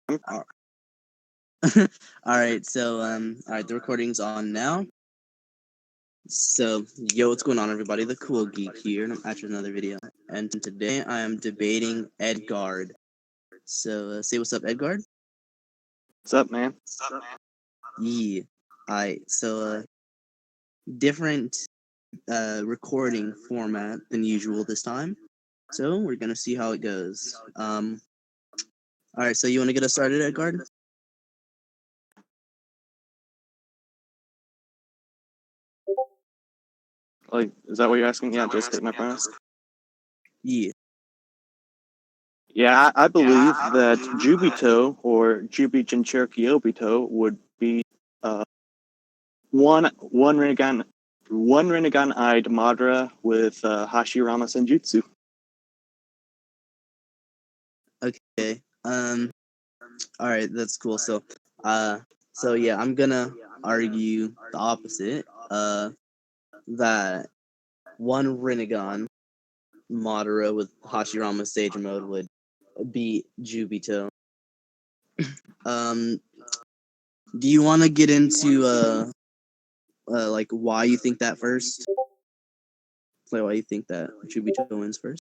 All right, so all right, the recording's on now. So, yo, what's going on, everybody? The Cool Geek here, and I'm actually another video. And today I am debating Edgard. So, say what's up, Edgard. What's up, man? Yeah. Alright, so different recording format than usual this time. So we're gonna see how it goes. Alright, so you want to get us started, Edgard? Like, is that what you're asking? Yeah, just hit my phone. Yeah. Yeah, I believe that Jubito or Jubichin Cherokee Obito would be one Rinnegan eyed Madara with Hashirama Senjutsu. Okay. Alright, that's cool. So yeah, I'm gonna argue the opposite. That one Rinnegan Madara with Hashirama Sage Mode would beat Jubito. Do you want to get into like why you think that first? Like why you think that Jubito wins first?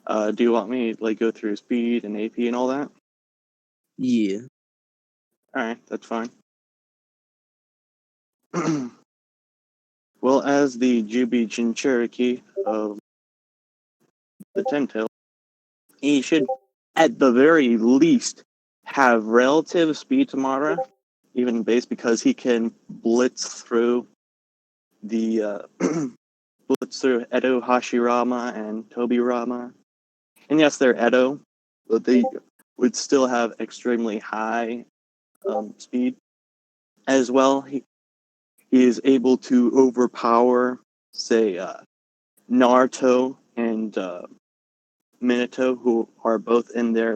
Do you want me to go through speed and AP and all that? Yeah. Alright, that's fine. Well, as the Jubichin Cherokee of the Ten-Tail, he should, at the very least, have relative speed to Madara, even base, because he can blitz through the blitz through Edo Hashirama and Tobirama. And yes, they're Edo, but they would still have extremely high speed. As well, he is able to overpower, say, Naruto and Minato, who are both in their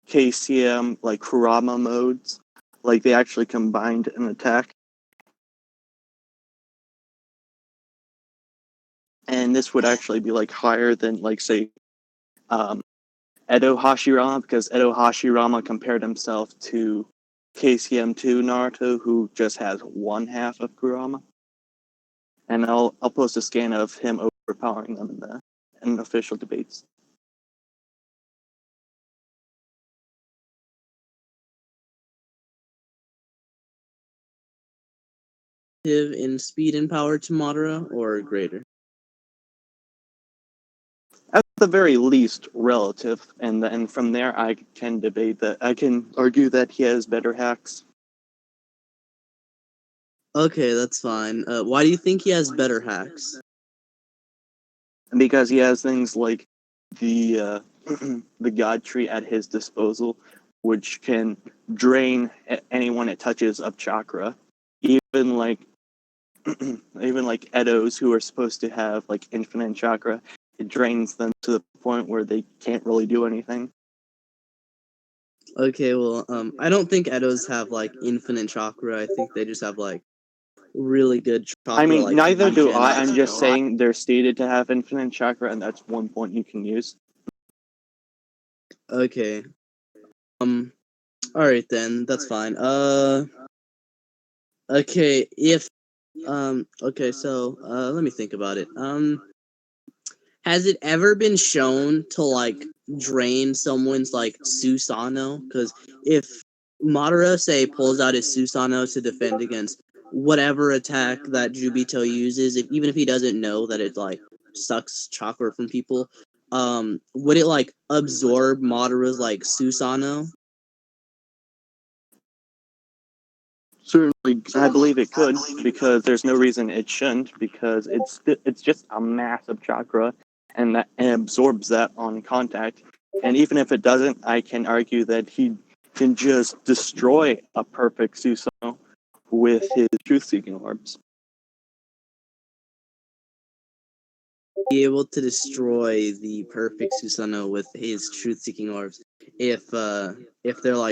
KCM Kurama modes. Like they actually combined an attack. And this would actually be higher than say Edo Hashirama, because Edo Hashirama compared himself to KCM2 Naruto, who just has one half of Kurama. And I'll post a scan of him overpowering them in official debates. In speed and power to Madara or greater? At the very least, relative, and from there I can debate that. I can argue that he has better hacks. Okay, that's fine. Why do you think he has better hacks? Because he has things like the the God Tree at his disposal, which can drain anyone it touches of chakra. Even Edos, who are supposed to have infinite chakra, it drains them to the point where they can't really do anything. Okay, well, I don't think Edos have infinite chakra. I think they just have really good chakra. I mean, neither do I. I'm just saying they're stated to have infinite chakra, and that's one point you can use. Okay. Alright then, that's fine. Okay, okay, so, let me think about it. Has it ever been shown to, drain someone's, Susanoo? Because if Madara, say, pulls out his Susanoo to defend against whatever attack that Jubito uses, even if he doesn't know that it, sucks chakra from people, would it, absorb Madara's, Susanoo? Certainly, I believe it could, because there's no reason it shouldn't, because it's just a mass of chakra, and that absorbs that on contact. And even if it doesn't, I can argue that he can just destroy a perfect Susanoo with his truth-seeking orbs. Be able to destroy the perfect Susanoo with his truth-seeking orbs if they're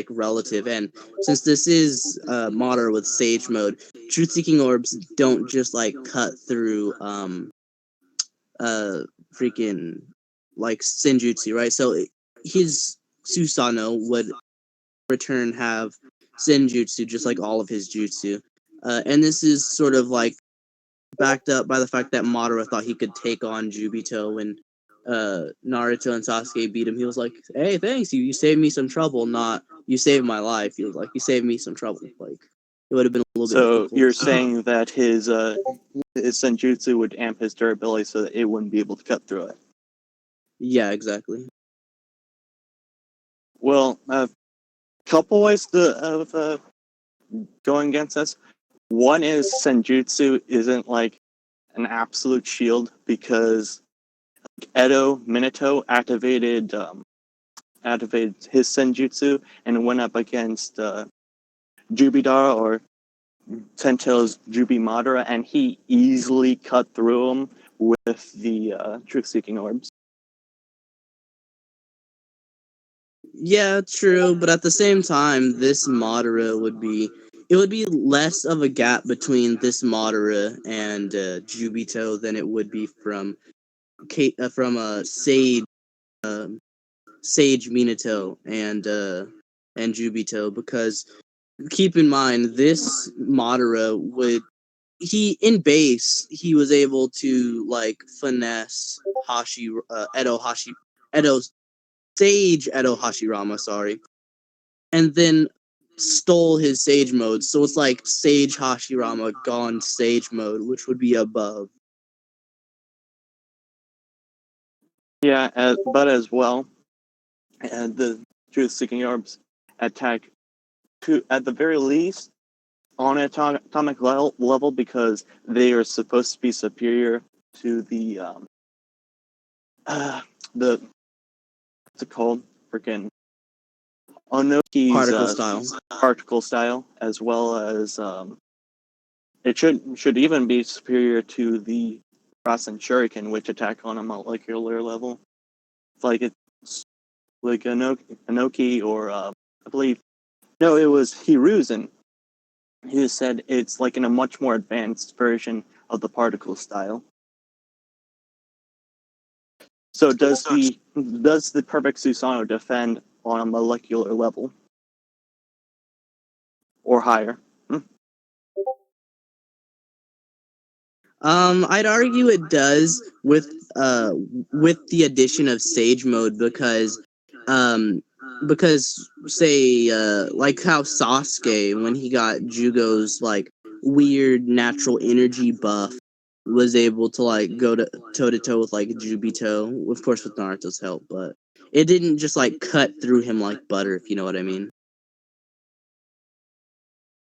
relative. And since this is Madara with Sage mode, truth-seeking orbs don't just cut through freaking Senjutsu, right? So his Susanoo would return have Senjutsu, just like all of his jutsu. And this is sort of like backed up by the fact that Madara thought he could take on Jubito when Naruto and Sasuke beat him. He was like, "Hey, thanks, you saved me some trouble. Not you saved my life." He was like, "You saved me some trouble." Like it would have been a little bit So difficult. you're saying that his senjutsu would amp his durability so that it wouldn't be able to cut through it. Yeah, exactly. Well, a couple ways of going against this. One is senjutsu isn't like an absolute shield because Edo Minato activated his senjutsu and went up against Jubidara or Tentail's Jubi Madara, and he easily cut through him with the truth-seeking orbs. Yeah, true, but at the same time, this Madara would be it would be less of a gap between this Madara and Jubito than it would be from Sage Sage Minato and Jubito, because keep in mind this Madara would in base he was able to like finesse Edo Sage Edo Hashirama, sorry, and then stole his Sage mode. So it's like Sage Hashirama gone Sage mode, which would be above. Yeah, but as well, the truth-seeking orbs attack at the very least on an atomic level because they are supposed to be superior to the what's it called? Freaking Onoki's particle style, as well as it should even be superior to the Rasen Shuriken, which attack on a molecular level. It's like Anoki or I believe no, it was Hiruzen who said it's like in a much more advanced version of the particle style. So does the perfect Susanoo defend on a molecular level or higher? I'd argue it does with the addition of Sage mode because say like how Sasuke when he got Jugo's like weird natural energy buff was able to like go to toe to toe with like Jubito, of course with Naruto's help, but it didn't just like cut through him like butter, if you know what I mean.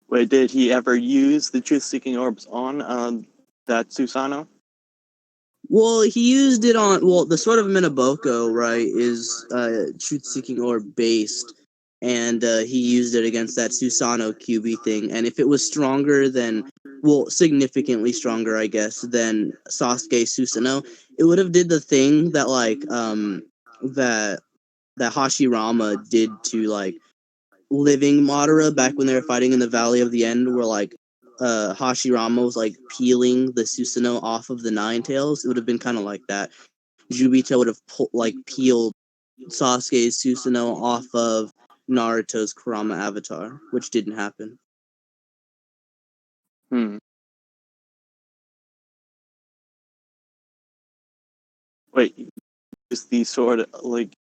Wait, did he ever use the truth-seeking orbs on that Susanoo? Well, he used it on the Sword of Minaboko, right, is truth seeking orb based, and he used it against that Susanoo QB thing. And if it was stronger than significantly stronger, I guess, than Sasuke Susanoo, it would have did the thing that that Hashirama did to like living Madara back when they were fighting in the Valley of the End, where like Hashirama was like peeling the Susanoo off of the Nine Tails. It would have been kind of like that. Jubito would have peeled Sasuke's Susanoo off of Naruto's Kurama avatar, which didn't happen. Wait, is the sword like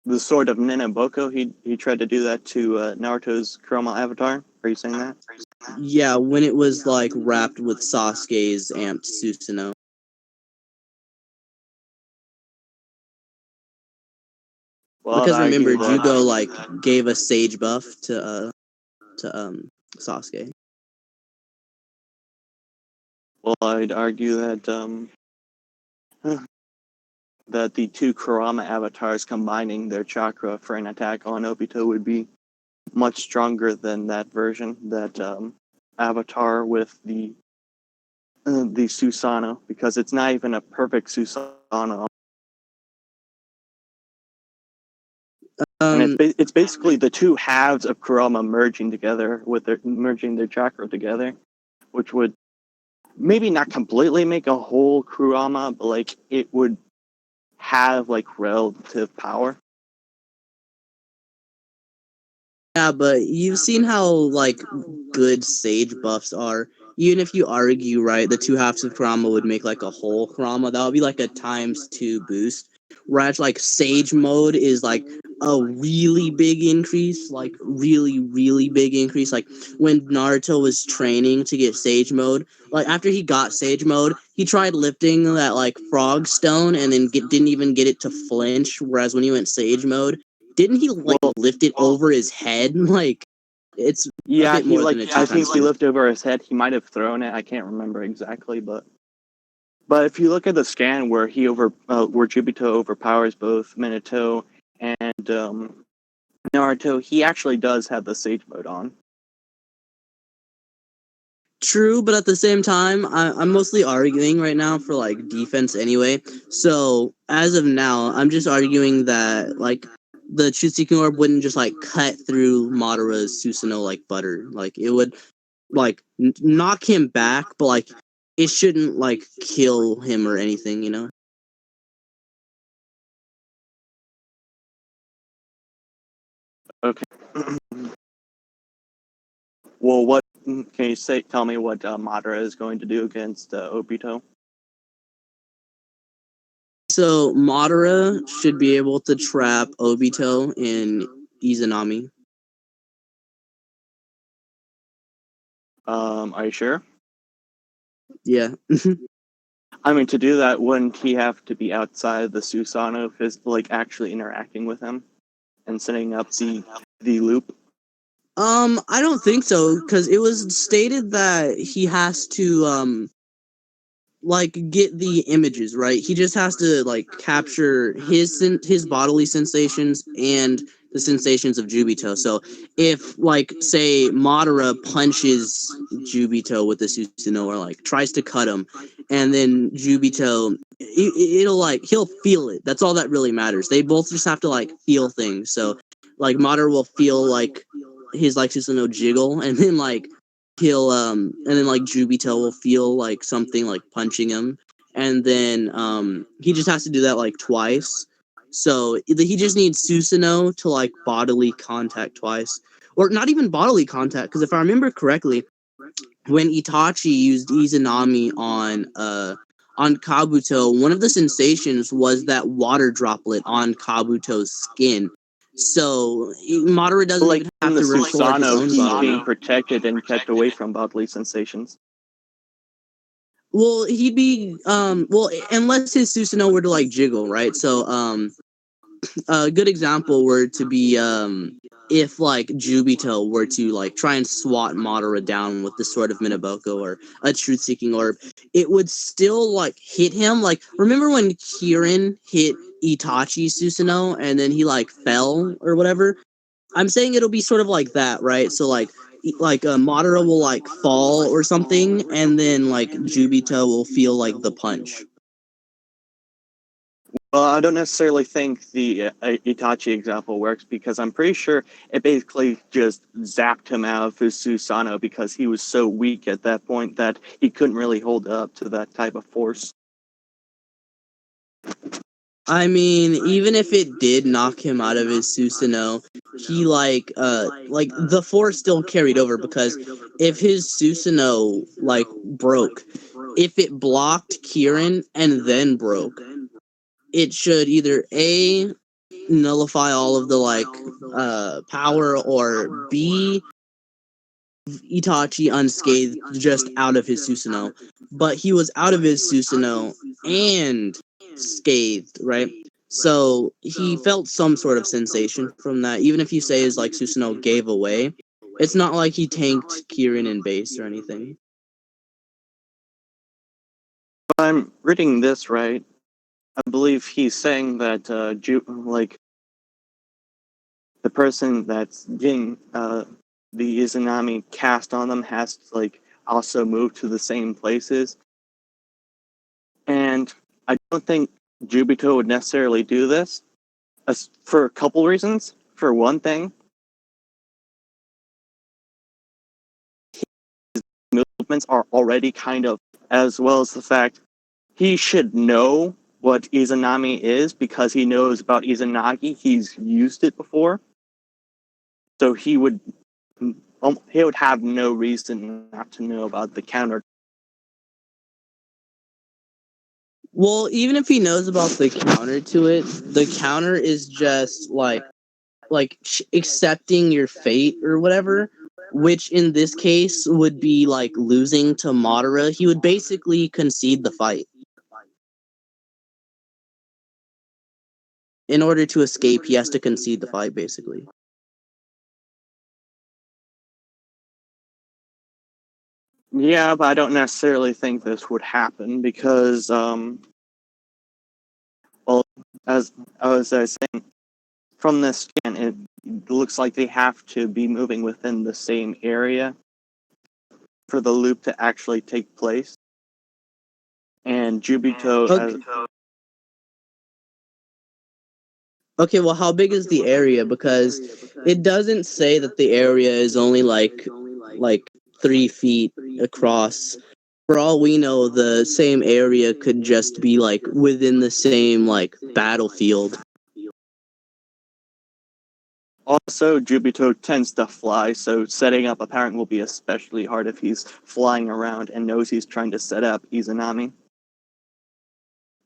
the sword of Ninaboko? He tried to do that to Naruto's Kurama avatar. Are you saying that? Yeah, when it was like wrapped with Sasuke's amped Susanoo. Well, Because I'd remember, argue that, Jugo like gave a Sage buff to Sasuke. well, I'd argue that that the two Kurama avatars combining their chakra for an attack on Obito would be much stronger than that version, that avatar with the Susanoo, because it's not even a perfect Susanoo. And it's basically the two halves of Kurama merging together merging their chakra together, which would maybe not completely make a whole Kurama, but like it would have like relative power. Yeah, but you've seen how like good Sage buffs are. Even if you argue, right, the two halves of Kurama would make like a whole Kurama, that would be like a ×2 boost. Whereas like Sage mode is like a really big increase, like really big increase. Like when Naruto was training to get Sage mode, like after he got Sage mode, he tried lifting that like Frog Stone and then didn't even get it to flinch. Whereas when he went Sage mode, didn't he like lift it over his head? Like it's a Yeah, bit he more like than a I 2 think times he 2. lifted over his head. He might have thrown it. I can't remember exactly, but if you look at the scan where where Jubito overpowers both Minato and Naruto, he actually does have the Sage mode on. True, but at the same time, I'm mostly arguing right now for like defense anyway. So as of now, I'm just arguing that like the Chuseking Orb wouldn't just like cut through Madara's Susanoo like butter. Like it would like knock him back, but like it shouldn't like kill him or anything, you know? Okay. Well, what can you say? Tell me what Madara is going to do against Obito. So Madara should be able to trap Obito in Izanami. Are you sure? Yeah. I mean, to do that, wouldn't he have to be outside the Susanoo, like actually interacting with him and setting up the loop? I don't think so, because it was stated that he has to like get the images, right? He just has to like capture his bodily sensations and the sensations of Jubito. So if like say Madara punches Jubito with the Susanoo or like tries to cut him, and then Jubito it'll like he'll feel it. That's all that really matters. They both just have to like feel things. So like Madara will feel like his like Susanoo jiggle, and then like he'll and then like Jubito will feel like something like punching him, and then he just has to do that like twice. So he just needs Susanoo to like bodily contact twice, or not even bodily contact, because if I remember correctly, when Itachi used Izanami on Kabuto, one of the sensations was that water droplet on Kabuto's skin. So Madara doesn't Like even in have the to record his Susanoo, own he's being body. protected and kept away from bodily sensations. Well, he'd be well unless his Susanoo were to like jiggle, right? So a good example were to be if like Jubito were to like try and swat Madara down with the sword of Minaboko or a truth seeking orb, it would still like hit him. Like remember when Kirin hit Itachi's Susanoo and then he like fell or whatever? I'm saying it'll be sort of like that, right? So like Madara will like fall or something, and then like Jubito will feel like the punch. Well, I don't necessarily think the Itachi example works because I'm pretty sure it basically just zapped him out of his Susanoo because he was so weak at that point that he couldn't really hold up to that type of force. I mean, even if it did knock him out of his Susanoo, he like the force still carried over because if his Susanoo like broke, if it blocked Kirin and then broke, it should either A nullify all of the like power or B Itachi unscathed just out of his Susanoo. But he was out of his Susanoo and scathed, right? So he felt some sort of sensation from that. Even if you say his like Susanoo gave away, it's not like he tanked Kirin in base or anything. I'm reading this right. I believe he's saying that like the person that's getting the Izanami cast on them has to like also move to the same places. And I don't think Jubito would necessarily do this for a couple reasons. For one thing, movements are already kind of, as well as the fact he should know what Izanami is because he knows about Izanagi. He's used it before. So he would have no reason not to know about the counter. Well, even if he knows about the counter to it, the counter is just accepting your fate or whatever, which in this case would be like losing to Madara. He would basically concede the fight. In order to escape, he has to concede the fight, basically. Yeah, but I don't necessarily think this would happen because, well, as I was saying, from this scan, it looks like they have to be moving within the same area for the loop to actually take place. And Jubito, Okay, well, how big is the area? Because it doesn't say that the area is only like 3 feet across. For all we know, the same area could just be like within the same like battlefield. also Jubito tends to fly, so setting up a parent will be especially hard if he's flying around and knows he's trying to set up Izanami.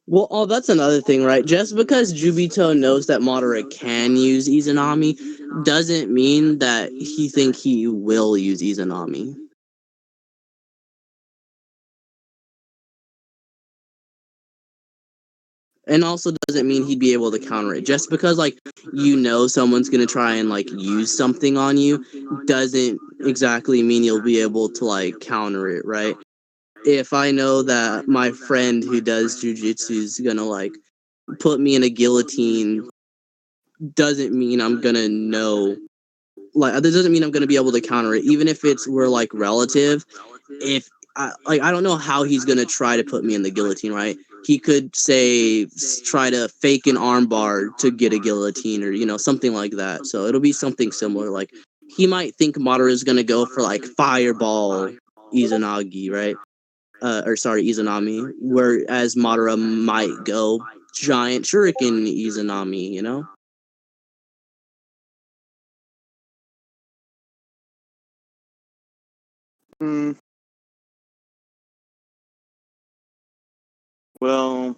Well, oh, that's another thing, right? Just because Jubito knows that Madara can use Izanami doesn't mean that he think he will use Izanami. And also doesn't mean he'd be able to counter it. Just because like you know someone's gonna try and like use something on you doesn't exactly mean you'll be able to like counter it, right? If I know that my friend who does jujitsu is gonna like put me in a guillotine, doesn't mean I'm gonna know. Like, this doesn't mean I'm gonna be able to counter it, even if we're like relative. If I don't know how he's gonna try to put me in the guillotine, right? He could say try to fake an armbar to get a guillotine, or something like that. So it'll be something similar. Like he might think Madara is gonna go for like fireball Izanagi, right? Or sorry, Izanami. Whereas Madara might go giant shuriken Izanami. Hmm. Well,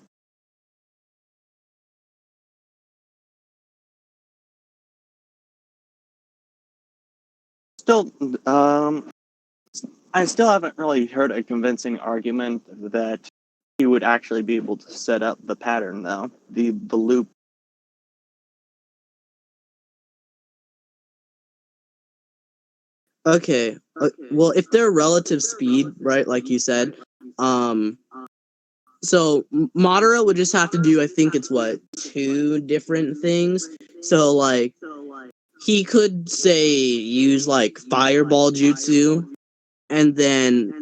still, I still haven't really heard a convincing argument that he would actually be able to set up the pattern, though. The loop. Okay. Well, if they're relative speed, right, like you said, so Madara would just have to do, I think it's what, two different things. So like he could say use like fireball jutsu, and then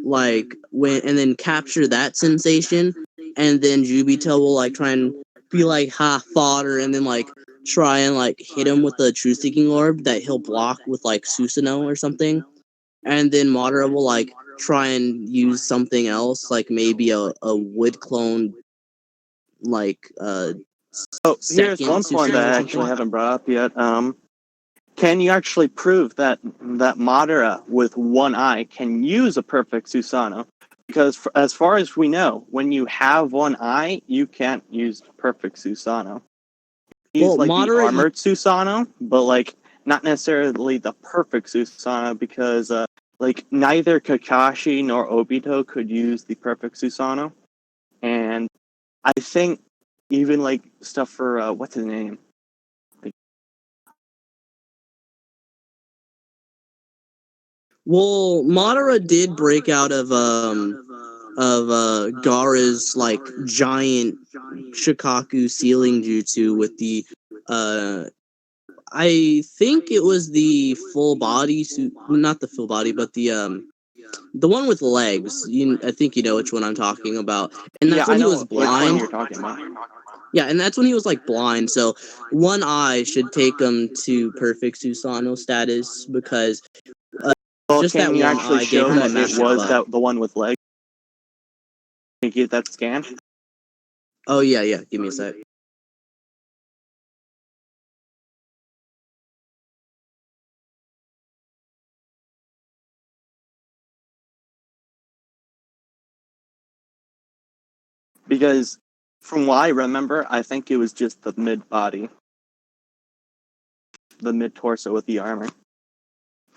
capture that sensation, and then Jubito will like try and be like ha fodder, and then like try and like hit him with the truth seeking orb that he'll block with like Susanoo or something. And then Madara will like try and use something else, like maybe a wood clone, like So here's second one point that Susanoo or I something. actually haven't brought up yet. Can you actually prove that Madara with one eye can use a perfect Susanoo? Because as far as we know, when you have one eye, you can't use perfect Susanoo. Use Well, like the Madara, armored Susanoo, but like not necessarily the perfect Susanoo because like neither Kakashi nor Obito could use the perfect Susanoo, and I think even like stuff for what's his name? well, Madara did break out of Gaara's like giant Shikaku sealing jutsu with the uh I think it was the full body suit, not the full body, but the one with legs. I think you know which one I'm talking about. And Yeah, that's I when he know was which one blind. you're talking about. Yeah, and that's when he was like blind. So one eye should take him to perfect Susanoo status, because Well, just can that you one actually eye gave show him a that it massive was buff. the one with legs? Can you get that scan? Oh yeah, give me a sec. Because from what I remember, I think it was just the mid body, the mid torso with the armor,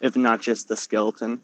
if not just the skeleton.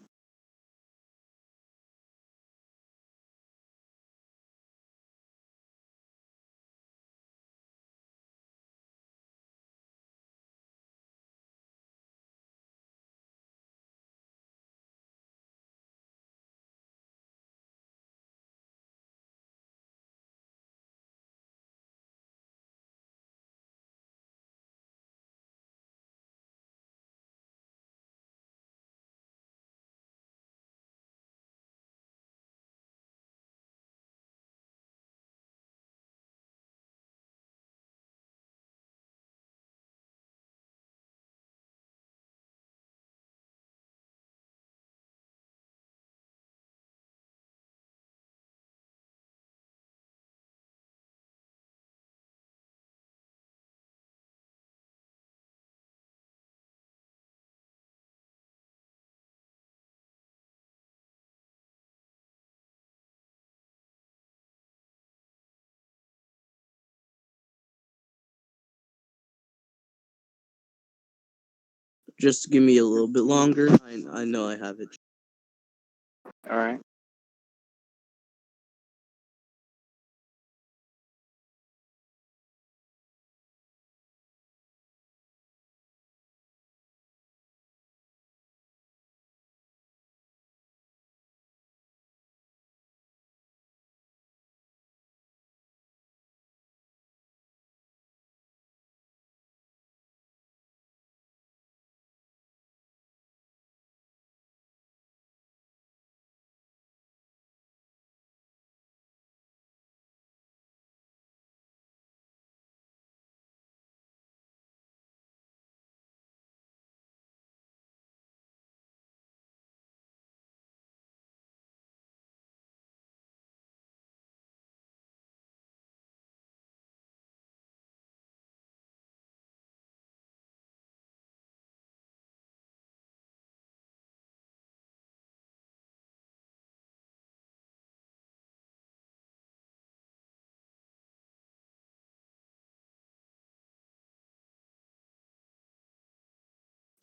Just give me a little bit longer. I know I have it. All right.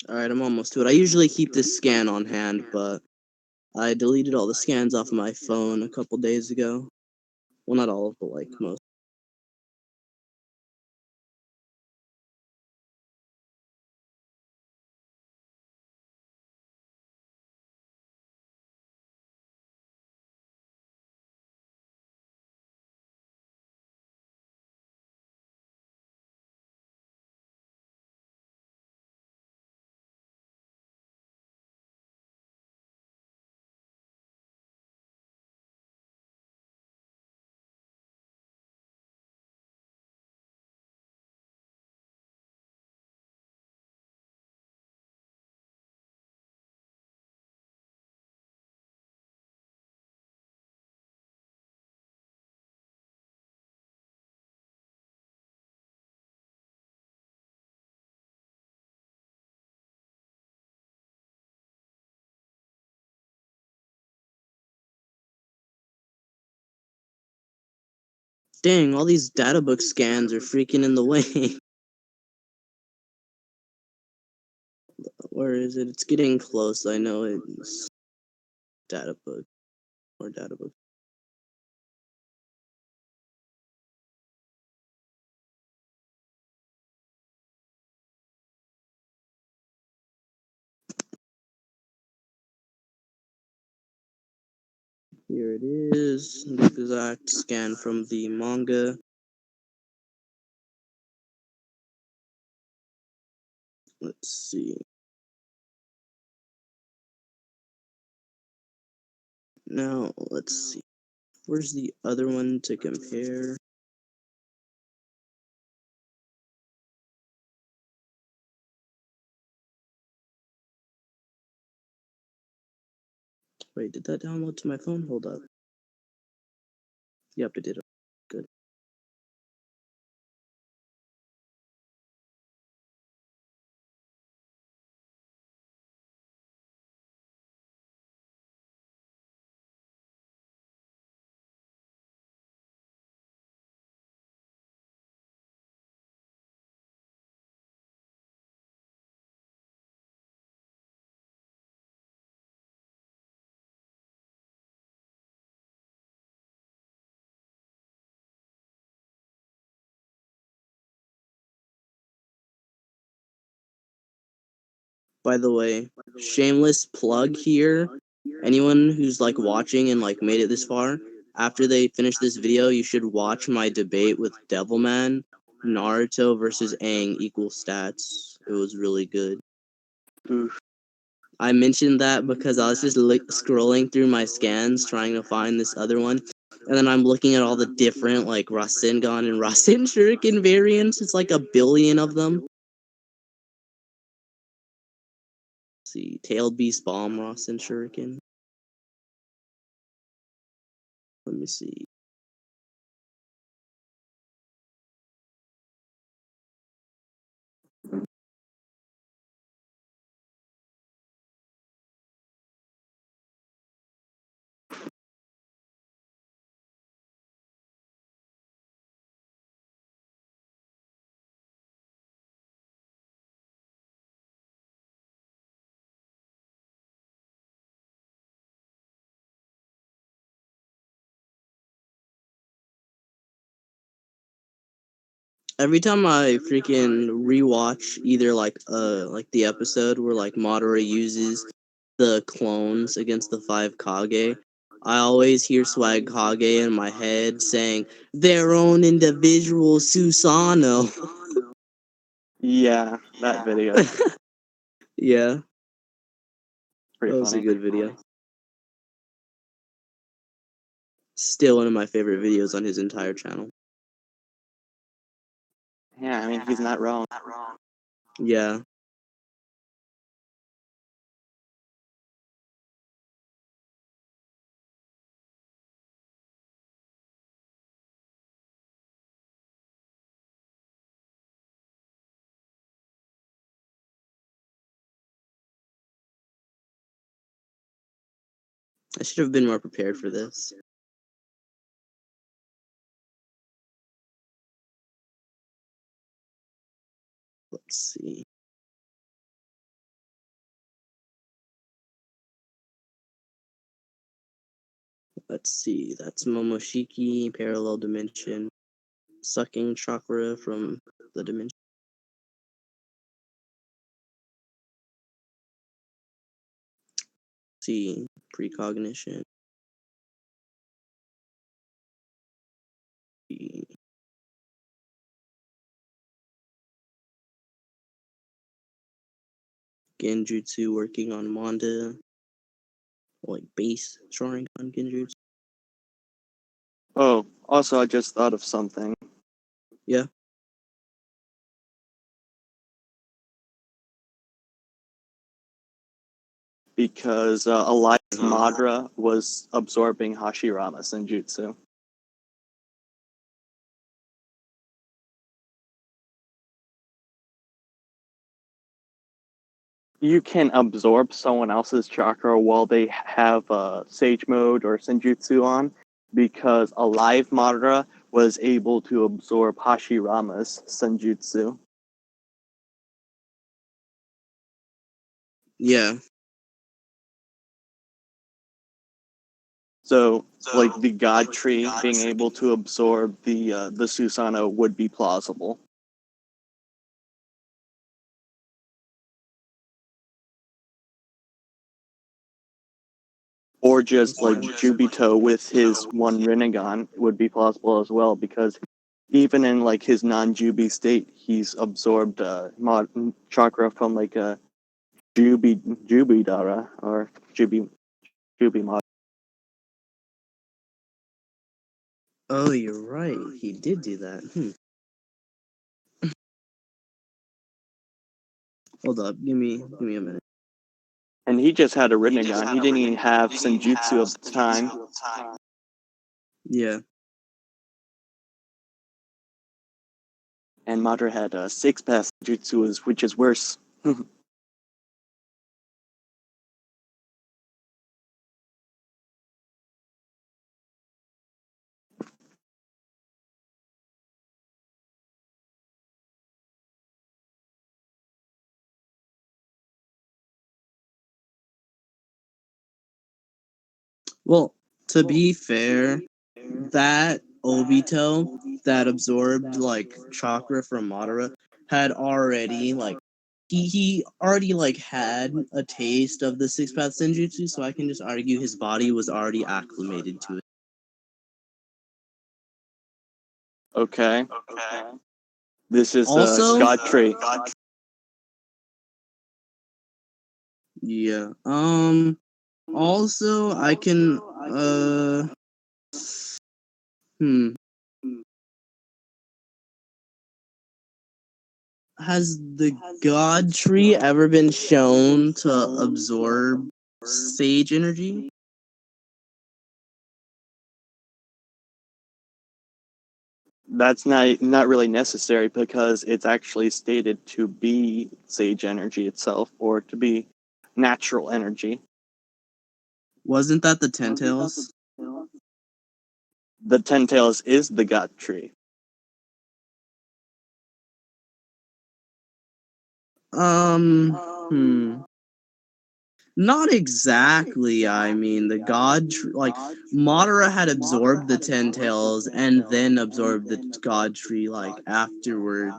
Alright, I'm almost to it. I usually keep this scan on hand, but I deleted all the scans off my phone a couple days ago. Well, not all, but like most. Dang, all these databook scans are freaking in the way. Where is it? It's getting close. I know it's databook or databook. Here it is. The exact scan from the manga. Let's see. Now, let's see. Where's the other one to compare? Wait, did that download to my phone? Hold up. Yep, it did. Good. By the way, shameless plug here. Anyone who's like watching and like made it this far, after they finish this video, you should watch my debate with Devilman. Naruto versus Aang equal stats. It was really good. Oof. I mentioned that because I was just scrolling through my scans trying to find this other one. And then I'm looking at all the different like Rasengan and Rasen Shuriken variants. It's like 1 billion of them. Let's see, Tailed Beast Bomb Rasen Shuriken. Let me see. Every time I freaking rewatch either like the episode where like Madara uses the clones against the 5 Kage, I always hear Swag Kage in my head saying their own individual Susanoo. Yeah, that video. Yeah, Pretty that was funny. a good video. Still one of my favorite videos on his entire channel. Yeah, I mean, he's not wrong. Yeah. I should have been more prepared for this. Let's see. Let's see. That's Momoshiki, parallel dimension, sucking chakra from the dimension. Let's see, precognition. Genjutsu working on Manda, like base drawing on Genjutsu. Oh, also, I just thought of something. Yeah. Because Elias Madara was absorbing Hashirama Senjutsu. You can absorb someone else's chakra while they have Sage Mode or Senjutsu on, because Alive Madara was able to absorb Hashirama's Senjutsu. Yeah. So, like the God Tree being able to absorb the Susanoo would be plausible. Or just like Jubito with his one Rinnegan would be plausible as well, because even in like his non-Jubi state, he's absorbed chakra from like a Jubidara or Jubi mod. Oh, you're right. He did do that. Hold up. Give me a minute. And he just had a Rinnegan. He didn't even have Senjutsu at the time. Yeah. And Madara had a 6-pass Senjutsu, which is worse. Well, to be fair, that Obito that absorbed like chakra from Madara had already like he already like had a taste of the six path senjutsu, so I can just argue his body was already acclimated to it. Okay. This is Also- God tree. Yeah. Also, I can Has the God tree ever been shown to absorb sage energy? That's not really necessary because it's actually stated to be sage energy itself, or to be natural energy. Wasn't that the Ten Tails? The Ten Tails is the God tree. Not exactly. I mean, the like Madara had absorbed the Ten Tails and then absorbed the God tree like afterward.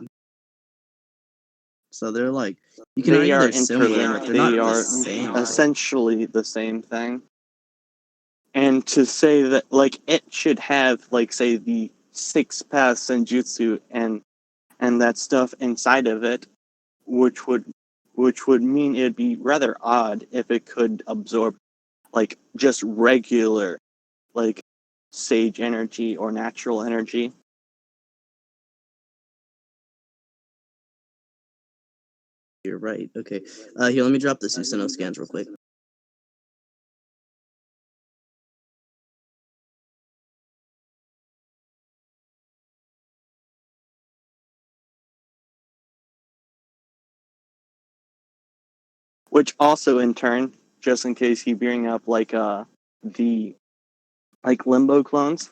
So they're like, you can They argue are they're similar, but interlinked. they're They not are the same. essentially the same thing. And to say that, like, it should have, like, say, the six path senjutsu and that stuff inside of it, which would mean it'd be rather odd if it could absorb, like, just regular, like, sage energy or natural energy. You're right. Okay. Here, let me drop the Susanoo scans real quick. Which also, in turn, just in case you bring up, like, the, like, limbo clones,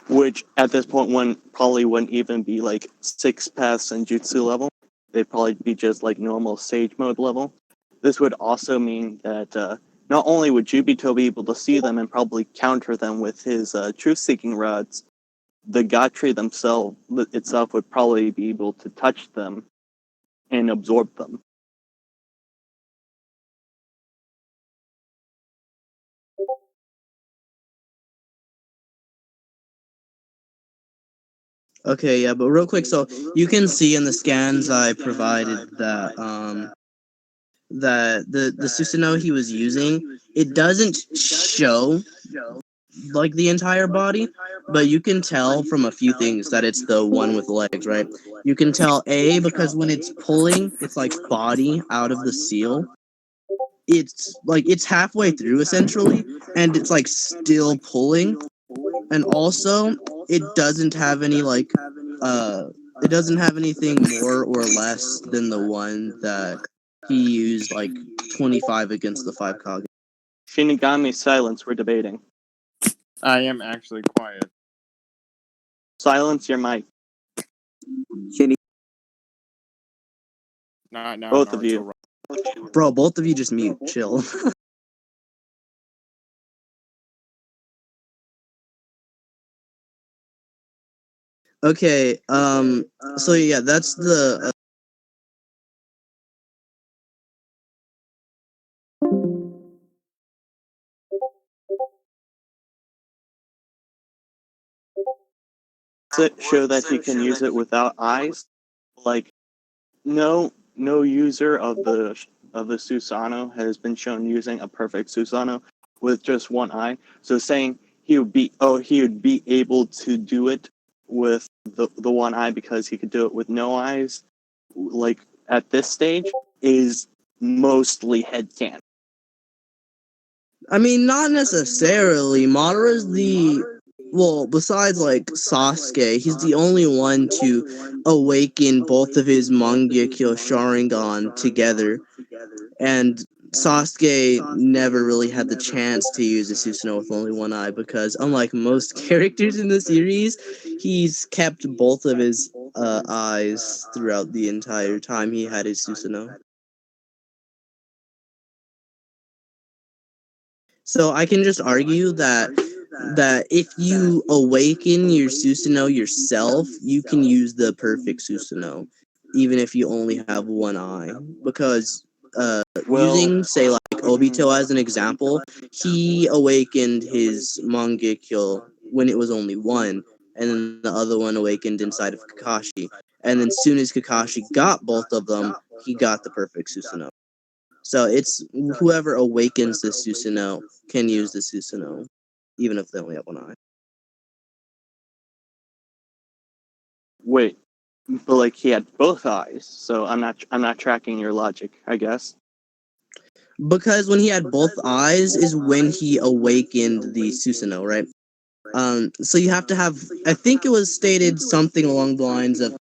which at this point probably wouldn't even be, like, six path senjutsu level. They'd probably be just, like, normal sage mode level. This would also mean that not only would Jubito be able to see them and probably counter them with his truth-seeking rods, the God tree itself would probably be able to touch them and absorb them. Okay, yeah, but real quick, so you can see in the scans I provided that that the Susanoo he was using, it doesn't show like the entire body, but you can tell from a few things that it's the one with legs, right? You can tell because when it's pulling its like body out of the seal, it's like it's halfway through essentially, and it's like still pulling, and also it doesn't have any like it doesn't have anything more or less than the one that he used like 25 against the 5 Kage. Shinigami, silence, we're debating. I am actually quiet. Silence your mic. Not now. Both of you. Bro, both of you just mute. Chill. Okay, so yeah, that's the show that he can use it without eyes. Like, no user of the Susanoo has been shown using a perfect Susanoo with just one eye. So saying he would be able to do it with the one eye because he could do it with no eyes, like at this stage, is mostly headcanon. I mean, not necessarily. Madara's besides like Sasuke, he's the only one to awaken both of his Mangekyo Sharingan together. And Sasuke never really had the chance to use a Susanoo with only one eye because, unlike most characters in the series, he's kept both of his eyes throughout the entire time he had his Susanoo. So I can just argue that if you awaken your Susanoo yourself, you can use the perfect Susanoo. even if you only have one eye, because Well, using say like Obito as an example, he awakened his Mangekyo when it was only one, and then the other one awakened inside of Kakashi. And then soon as Kakashi got both of them, he got the perfect Susanoo. So it's whoever awakens the Susanoo can use the Susanoo, even if they only have one eye. wait, but like he had both eyes, so I'm not tracking your logic, I guess. Because when he had both eyes is when he awakened the Susanoo, right? So you have to have. I think it was stated something along the lines of,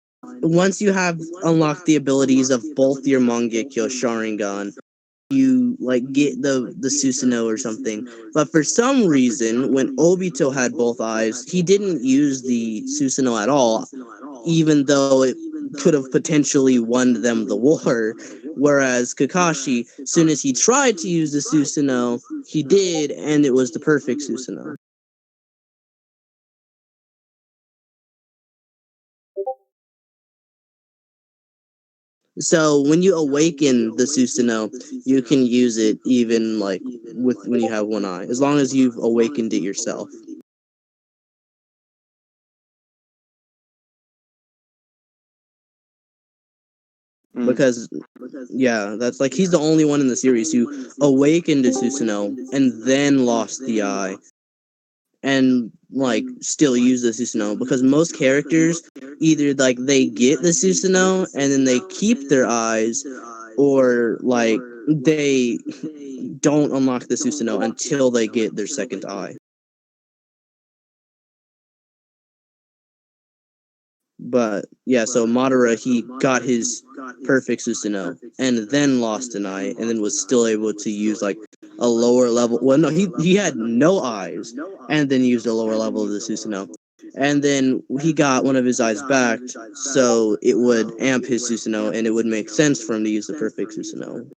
once you have unlocked the abilities of both your Mangekyo Sharingan, you like get the Susanoo or something. But for some reason, when Obito had both eyes, he didn't use the Susanoo at all, even though it could have potentially won them the war. Whereas Kakashi, soon as he tried to use the Susanoo, he did, and it was the perfect Susanoo. So when you awaken the Susanoo, you can use it even like with when you have one eye, as long as you've awakened it yourself. Because yeah, that's like he's the only one in the series who awakened a Susanoo and then lost the eye, and like still use the Susanoo. Because most characters either like they get the Susanoo and then they keep their eyes, or like they don't unlock the Susanoo until they get their second eye. But yeah, so Madara, he got his perfect Susanoo and then lost an eye, and then was still able to use like a lower level. Well, no, he had no eyes, and then used a lower level of the Susanoo, and then he got one of his eyes back, so it would amp his Susanoo, and it would make sense for him to use the perfect Susanoo.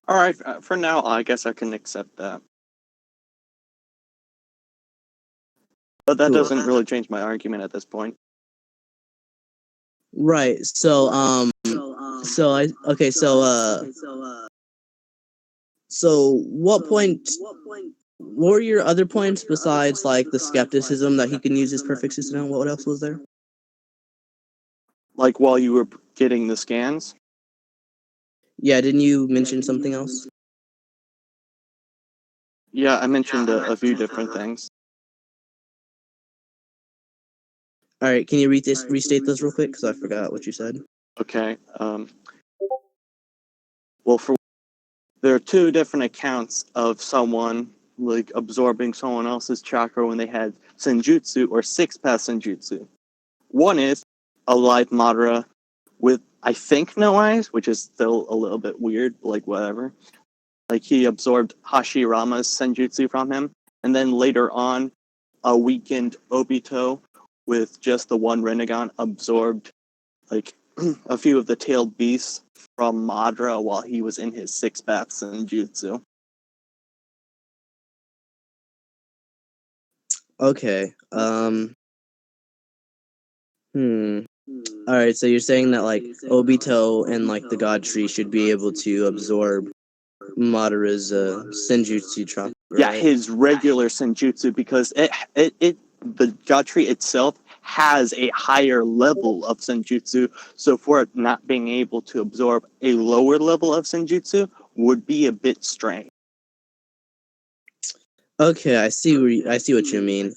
All right, for now, I guess I can accept that. But that Cool. doesn't really change my argument at this point. Right. So what were your other points besides like the skepticism that he can use his perfect Susanoo? What else was there? Like while you were getting the scans. Yeah, didn't you mention something else? Yeah, I mentioned a few different things. All right, can you restate those real quick? Because I forgot what you said. Okay. Well, there are two different accounts of someone like absorbing someone else's chakra when they had senjutsu or six-path senjutsu. One is a live Madara with, I think, no eyes, which is still a little bit weird, but like whatever. Like he absorbed Hashirama's senjutsu from him, and then later on, a weakened Obito with just the one Rinnegan absorbed like a few of the tailed beasts from Madara while he was in his six-path senjutsu. Okay. All right, so you're saying that like Obito and like the God Tree should be able to absorb Madara's senjutsu chakra. Yeah, Right? his regular senjutsu, because the God Tree itself has a higher level of senjutsu, so for it not being able to absorb a lower level of senjutsu would be a bit strange. Okay, I see what you mean.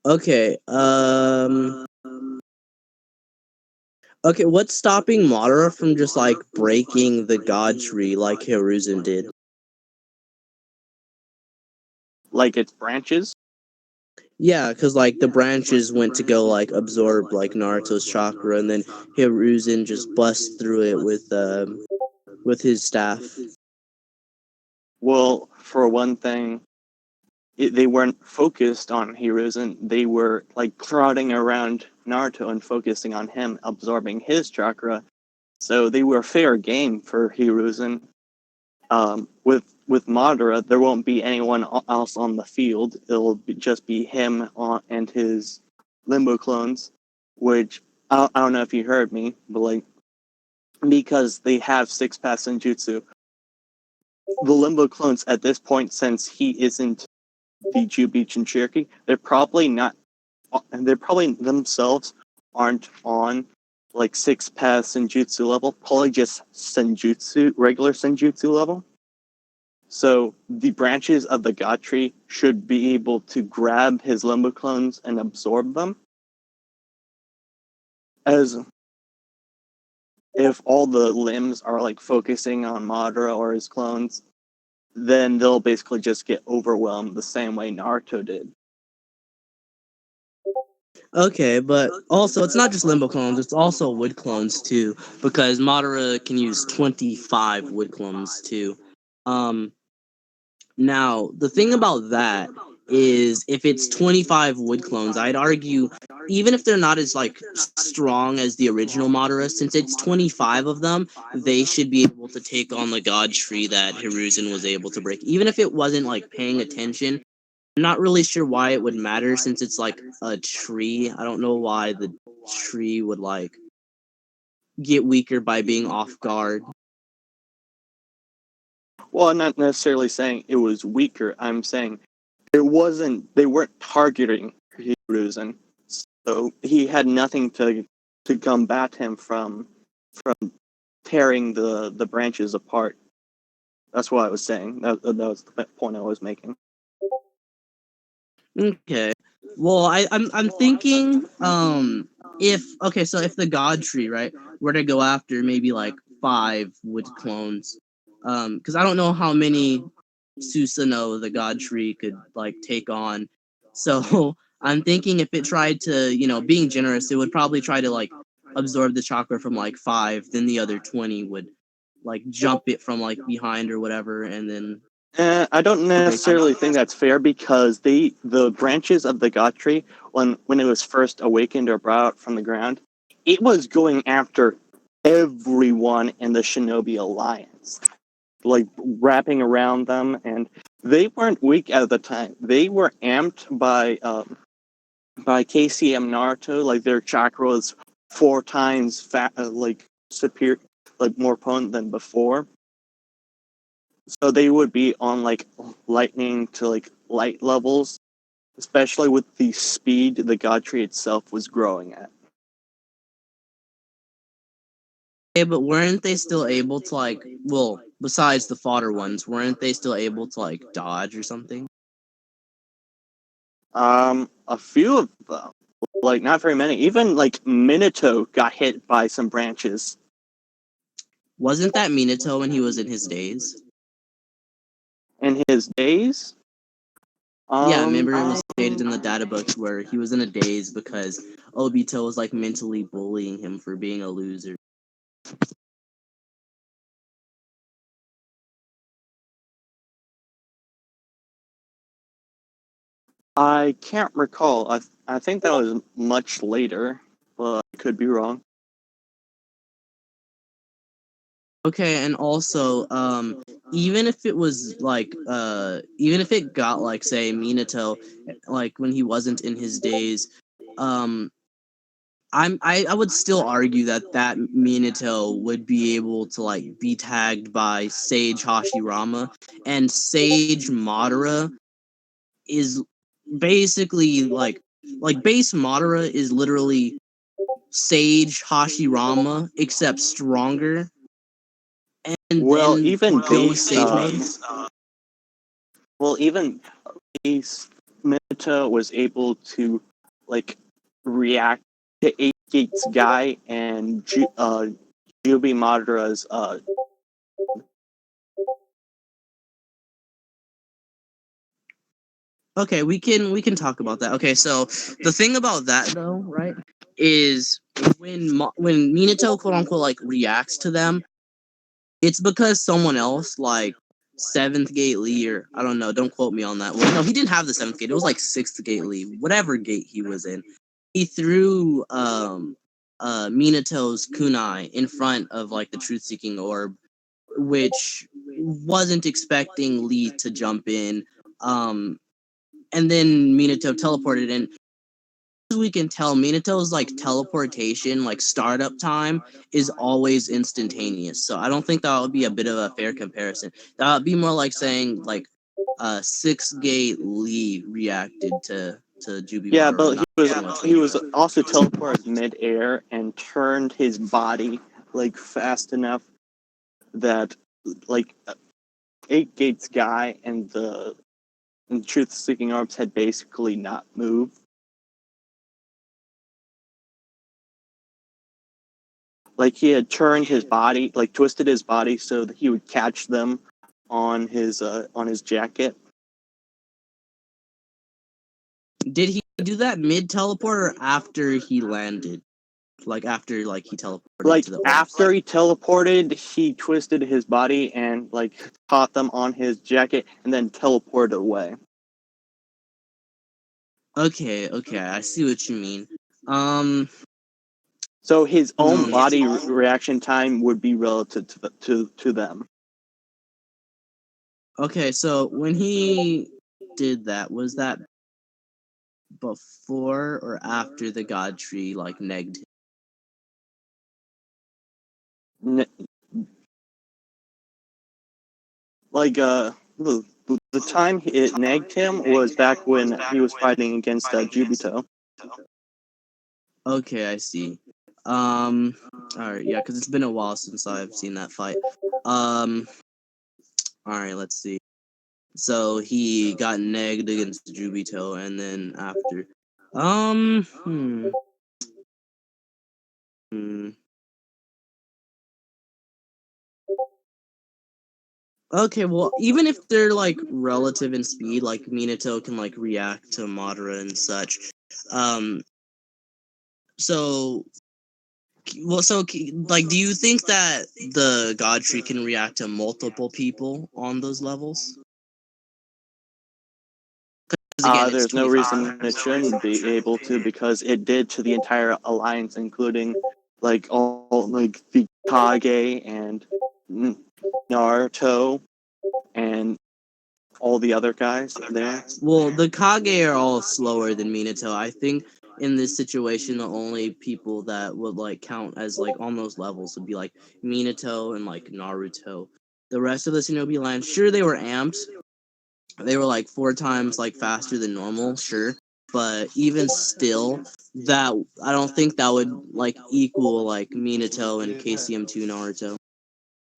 Okay. Okay, what's stopping Madara from just like breaking the God Tree like Hiruzen did? Like its branches. Yeah, because like the branches went to go like absorb like Naruto's chakra, and then Hiruzen just busts through it with his staff. Well, for one thing, they weren't focused on Hiruzen. They were like crowding around Naruto and focusing on him absorbing his chakra. So they were fair game for Hiruzen. With Madara, there won't be anyone else on the field. Just be him and his Limbo clones, which I don't know if you heard me, but like because they have 6-pass Senjutsu, the Limbo clones at this point, since he isn't the Jubito Cherokee, they're probably not. They're probably themselves aren't on like 6-pass Senjutsu level. Probably just Senjutsu, regular Senjutsu level. So the branches of the God Tree should be able to grab his Limbo clones and absorb them. As if all the limbs are like focusing on Madara or his clones, then they'll basically just get overwhelmed the same way Naruto did. Okay, but also it's not just Limbo clones, it's also wood clones too, because Madara can use 25 wood clones too. Now, the thing about that is if it's 25 wood clones, I'd argue even if they're not as like strong as the original Madara, since it's 25 of them, they should be able to take on the god tree that Hiruzen was able to break. Even if it wasn't like paying attention, I'm not really sure why it would matter since it's like a tree. I don't know why the tree would like get weaker by being off guard. Well, I'm not necessarily saying it was weaker. I'm saying they weren't targeting Hiruzen. So he had nothing to combat him from tearing the branches apart. That's what I was saying. That was the point I was making. Okay. Well, I'm thinking if the god tree, right, were to go after maybe like 5 wood clones, because I don't know how many Susanoo the god tree could like take on. So I'm thinking if it tried to, being generous, it would probably try to like absorb the chakra from like 5, then the other 20 would like jump it from like behind or whatever, and then I don't necessarily think that's fair because the branches of the God Tree, when it was first awakened or brought out from the ground, it was going after everyone in the Shinobi Alliance, like wrapping around them, and they weren't weak at the time. They were amped by KCM Naruto, like their chakra was 4 times superior, like more potent than before. So they would be on like lightning to like light levels, especially with the speed the God Tree itself was growing at. Okay, but weren't they still able to like, well, besides the fodder ones, weren't they still able to like dodge or something? A few of them, like not very many. Even like Minato got hit by some branches. Wasn't that Minato when he was in his days? In his days? Yeah, remember it was stated in the data books where he was in a daze because Obito was like mentally bullying him for being a loser. I can't recall. I think that was much later, but I could be wrong. Okay, and also, even if it was like, even if it got like, say, Minato, like when he wasn't in his days, um, I would still argue that Minato would be able to like be tagged by Sage Hashirama, and Sage Madara is basically like base Madara is literally Sage Hashirama except stronger, and Well, then even go with base, Sage mode. even base Minato was able to like react to Eight Gates Guy and Jubi Madara's Okay, we can talk about that. Okay, so the thing about that though, right, is when Minato quote unquote like reacts to them, it's because someone else like Seventh Gate Lee, or I don't know, don't quote me on that. Well, no, he didn't have the Seventh Gate. It was like Sixth Gate Lee, whatever gate he was in. He threw Minato's kunai in front of like the truth seeking orb, which wasn't expecting Lee to jump in. And then Minato teleported in. As we can tell, Minato's like teleportation, like startup time, is always instantaneous. So I don't think that would be a bit of a fair comparison. That would be more like saying like Six Gate Lee reacted to Jubi Yeah, Madara. but Not too much he was later. also teleported mid-air and turned his body like fast enough that like Eight Gates guy and the truth-seeking orbs had basically not moved. Like he had turned his body, like twisted his body so that he would catch them on his jacket. Did he do that mid teleport or after he landed? Like after like he teleported Like to the after he teleported, he twisted his body and like caught them on his jacket and then teleported away. Okay, I see what you mean. So his own Hmm. body reaction time would be relative to them. Okay, so when he did that, was that before or after the god tree like negged him? Like the time it nagged him was back when he was fighting against Jubito. Okay, I see. All right, yeah, because it's been a while since I've seen that fight. All right, let's see. So he got negged against Jubito, and then after, hmm. Okay, well, even if they're like relative in speed, like Minato can like react to Madara and such. Um, so, like, do you think that the God Tree can react to multiple people on those levels? Because again, it's There's no 25. reason it shouldn't be able to because it did to the entire alliance, including like all like the Kage and Naruto and all the other guys there. Well, the Kage are all slower than Minato. I think in this situation, the only people that would like count as like on those levels would be like Minato and like Naruto. The rest of the Shinobi Land, sure, they were amped. They were like 4 times like faster than normal, sure. But even still, that I don't think that would like equal like Minato and KCM2 Naruto.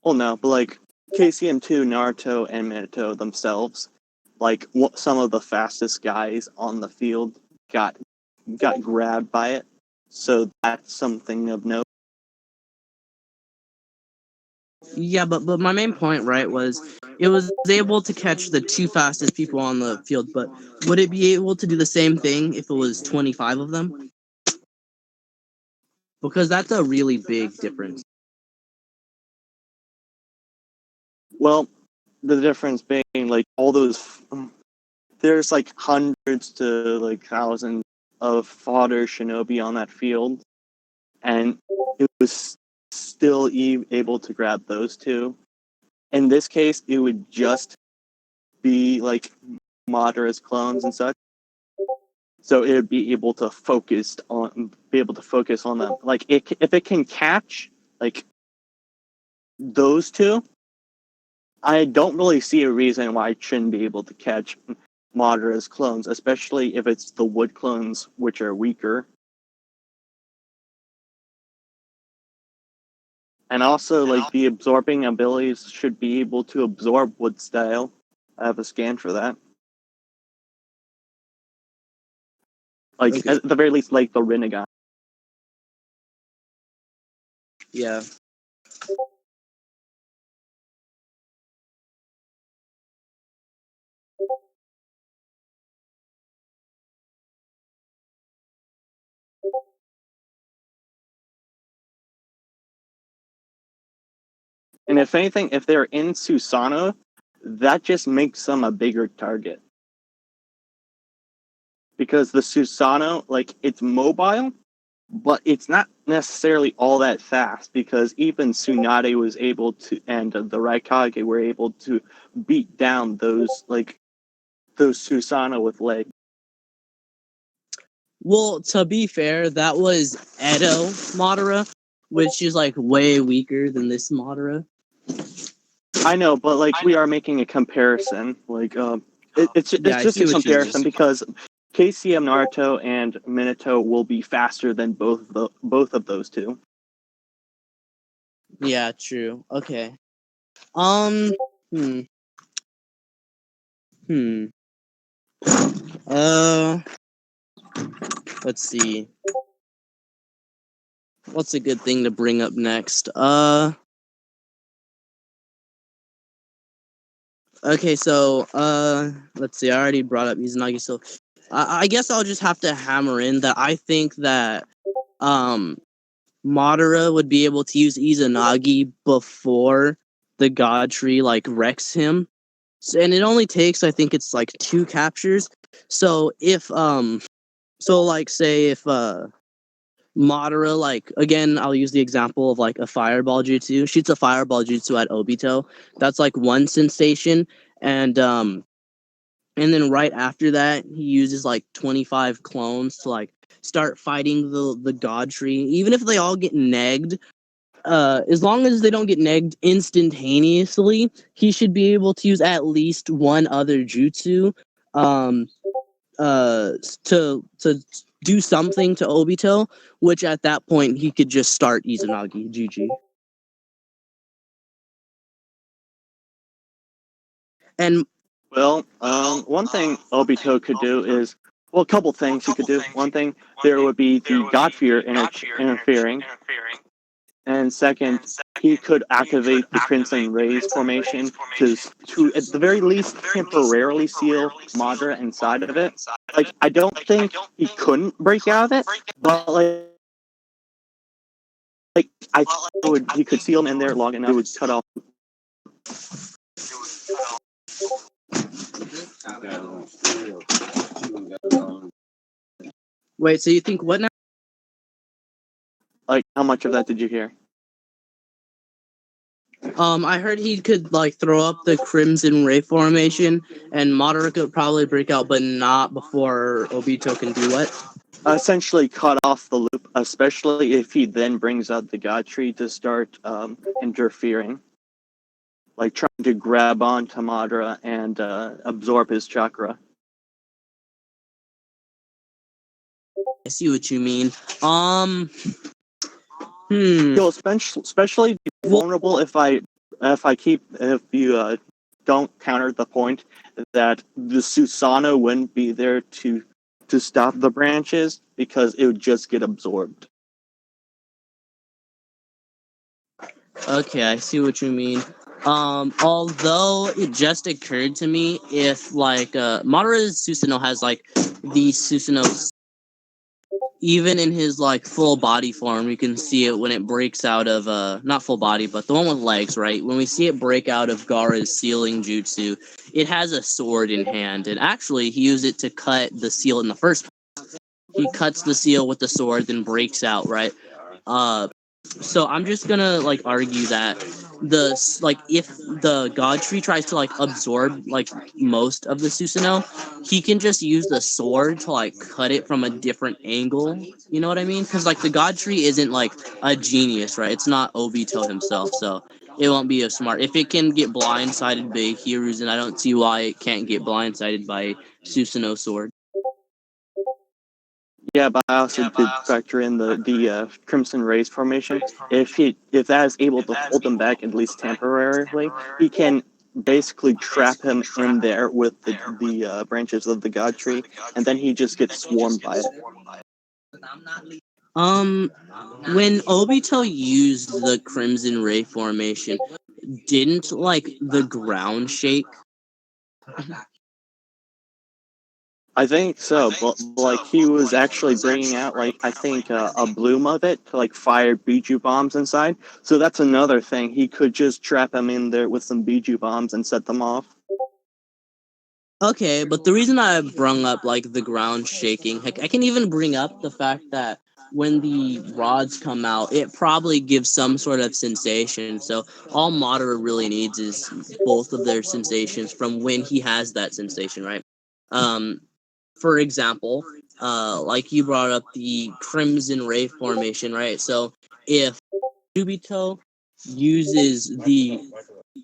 Well, no, but like KCM2, Naruto, and Minato themselves, like some of the fastest guys on the field got grabbed by it. So that's something of note. Yeah, but my main point, right, was it was able to catch the 2 fastest people on the field, but would it be able to do the same thing if it was 25 of them? Because that's a really big difference. Well, the difference being like all those, there's like hundreds to like thousands of fodder shinobi on that field, and it was still able to grab those two. In this case, it would just be like Madara's clones and such. So it would be able to focus on them. Like if it can catch like those two, I don't really see a reason why it shouldn't be able to catch Madara's clones, especially if it's the wood clones which are weaker. And also, like, the absorbing abilities should be able to absorb wood style. I have a scan for that. Like, Okay. at the very least, like the Rinnegan. Yeah. And if anything, if they're in Susanoo, that just makes them a bigger target. Because the Susanoo, like, it's mobile, but it's not necessarily all that fast because even Tsunade was able to, and the Raikage were able to beat down those Susanoo with legs. Well, to be fair, that was Edo Madara, which is like way weaker than this Madara. I know, but like we are making a comparison. Like it's Yeah, I just see a what you mean. comparison because KCM Naruto and Minato will be faster than both of those two. Yeah, true. Okay. Hmm. Hmm. Let's see. What's a good thing to bring up next? Okay, so let's see. I already brought up Izanagi, so I guess I'll just have to hammer in that I think that Madara would be able to use Izanagi before the God Tree like wrecks him. So, and it only takes, I think it's like 2 captures. So if so like say if Madara, like again, I'll use the example of like a fireball jutsu, shoots a fireball jutsu at Obito. That's like one sensation, and then right after that, he uses like 25 clones to like start fighting the God Tree. Even if they all get negged, as long as they don't get negged instantaneously, he should be able to use at least one other jutsu, um, to do something to Obito, which at that point he could just start Izanagi. GG. And Well, one thing Obito could do is, well, a couple things he could do. One thing, there would be the God Fear interfering, and second, he could activate the Crimson Rays formation to at the very least temporarily seal Madara inside of it. Like, I don't think he couldn't break out of it, but like I he could seal him in there long enough. It would cut off. wait, so you think what now? Like, how much of that did you hear? I heard he could like throw up the Crimson Ray formation, and Madara could probably break out, but not before Obito can do what? Essentially cut off the loop, especially if he then brings out the God Tree to start interfering. Like trying to grab onto Madara and absorb his chakra. I see what you mean. He'll especially be vulnerable if you don't counter the point that the Susanoo wouldn't be there to stop the branches because it would just get absorbed. Okay, I see what you mean. Although it just occurred to me if like Madara's Susanoo has like the Susanoo, even in his like full body form, you can see it when it breaks out of not full body, but the one with legs, right? When we see it break out of Gaara's sealing jutsu, it has a sword in hand, and actually he used it to cut the seal in the first place. He cuts the seal with the sword, then breaks out, right? So I'm just gonna like argue that if the God Tree tries to like absorb like most of the Susanoo, he can just use the sword to like cut it from a different angle. You know what I mean? Because like the God Tree isn't like a genius, right? It's not Obito himself, so it won't be as smart. If it can get blindsided by Hiruzen, I don't see why it can't get blindsided by Susanoo sword. Yeah, but I also did factor in the Crimson Rays formation. If that is able to hold him back at least temporarily, he can basically trap him in there with the branches of the God Tree, and then he just gets swarmed by it. When Obito used the Crimson Ray formation, didn't like the ground shake? I think so, but like he was actually bringing out like I think a bloom of it to like fire Biju bombs inside. So that's another thing. He could just trap him in there with some Biju bombs and set them off. Okay, but the reason I brung up like the ground shaking, heck, I can even bring up the fact that rods come out, it probably gives some sort of sensation. So all Madara really needs is both of their sensations from when he has that sensation, right? Um, for example, like you brought up the Crimson Ray formation, right? So if Jubito uses